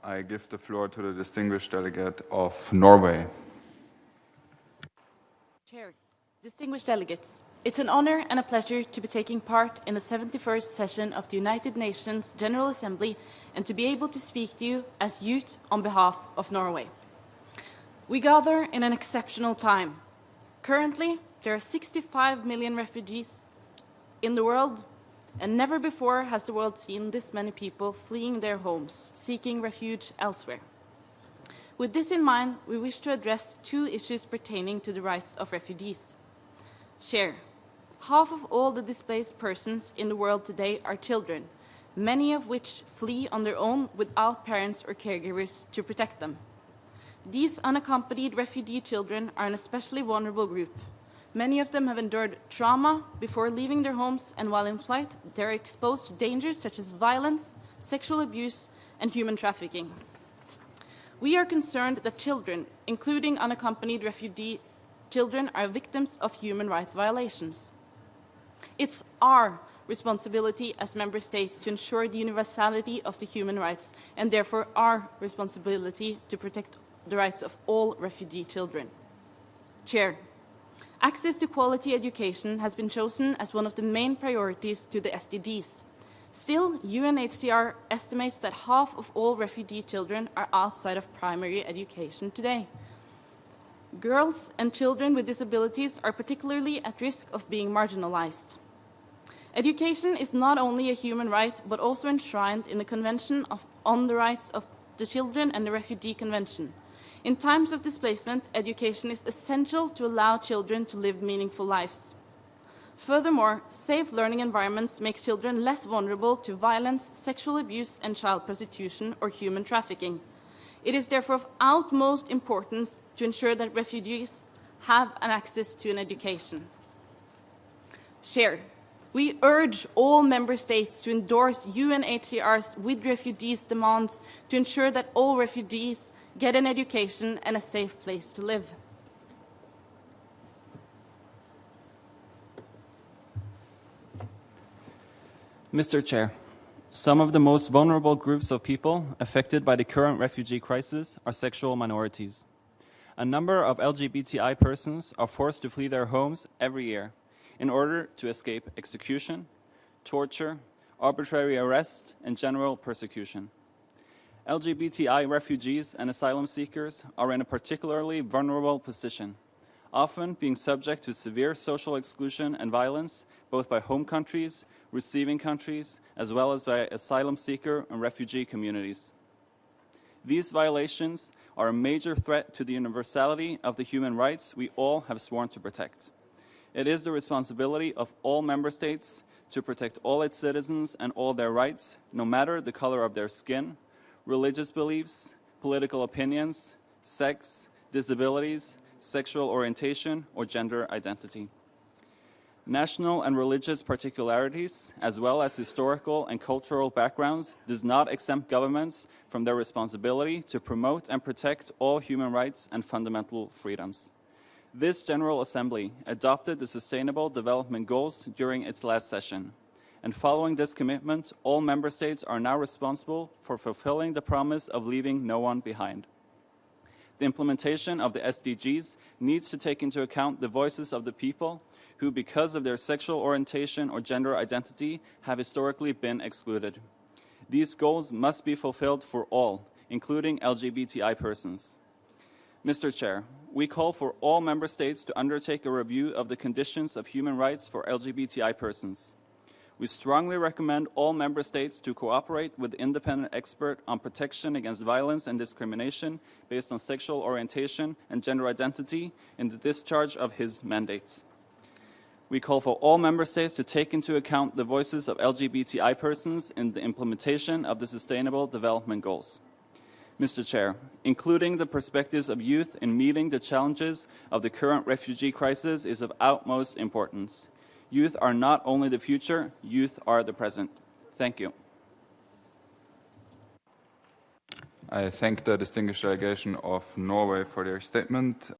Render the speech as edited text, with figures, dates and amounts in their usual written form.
I give the floor to the distinguished delegate of Norway. Chair, distinguished delegates, it's an honor and a pleasure to be taking part in the 71st session of the United Nations General Assembly and to be able to speak to you as youth on behalf of Norway. We gather in an exceptional time. Currently, there are 65 million refugees in the world, and never before has the world seen this many people fleeing their homes, seeking refuge elsewhere. With this in mind, we wish to address two issues pertaining to the rights of refugees. Chair, half of all the displaced persons in the world today are children, many of which flee on their own without parents or caregivers to protect them. These unaccompanied refugee children are an especially vulnerable group. Many of them have endured trauma before leaving their homes, and while in flight, they are exposed to dangers such as violence, sexual abuse, and human trafficking. We are concerned that children, including unaccompanied refugee children, are victims of human rights violations. It's our responsibility as member states to ensure the universality of the human rights, and therefore our responsibility to protect the rights of all refugee children. Chair, access to quality education has been chosen as one of the main priorities to the SDGs. Still, UNHCR estimates that half of all refugee children are outside of primary education today. Girls and children with disabilities are particularly at risk of being marginalized. Education is not only a human right, but also enshrined in the Convention on the Rights of the Children and the Refugee Convention. In times of displacement, education is essential to allow children to live meaningful lives. Furthermore, safe learning environments make children less vulnerable to violence, sexual abuse, and child prostitution or human trafficking. It is therefore of utmost importance to ensure that refugees have an access to an education. Chair, we urge all member states to endorse UNHCR's With Refugees demands to ensure that all refugees get an education and a safe place to live. Mr. Chair, some of the most vulnerable groups of people affected by the current refugee crisis are sexual minorities. A number of LGBTI persons are forced to flee their homes every year in order to escape execution, torture, arbitrary arrest, and general persecution. LGBTI refugees and asylum seekers are in a particularly vulnerable position, often being subject to severe social exclusion and violence, both by home countries, receiving countries, as well as by asylum seeker and refugee communities. These violations are a major threat to the universality of the human rights we all have sworn to protect. It is the responsibility of all member states to protect all its citizens and all their rights, no matter the color of their skin, religious beliefs, political opinions, sex, disabilities, sexual orientation, or gender identity. National and religious particularities, as well as historical and cultural backgrounds, does not exempt governments from their responsibility to promote and protect all human rights and fundamental freedoms. This General Assembly adopted the Sustainable Development Goals during its last session. And following this commitment, all member states are now responsible for fulfilling the promise of leaving no one behind. The implementation of the SDGs needs to take into account the voices of the people who, because of their sexual orientation or gender identity, have historically been excluded. These goals must be fulfilled for all, including LGBTI persons. Mr. Chair, we call for all member states to undertake a review of the conditions of human rights for LGBTI persons. We strongly recommend all member states to cooperate with the independent expert on protection against violence and discrimination based on sexual orientation and gender identity in the discharge of his mandate. We call for all member states to take into account the voices of LGBTI persons in the implementation of the Sustainable Development Goals. Mr. Chair, including the perspectives of youth in meeting the challenges of the current refugee crisis is of utmost importance. Youth are not only the future, youth are the present. Thank you. I thank the distinguished delegation of Norway for their statement.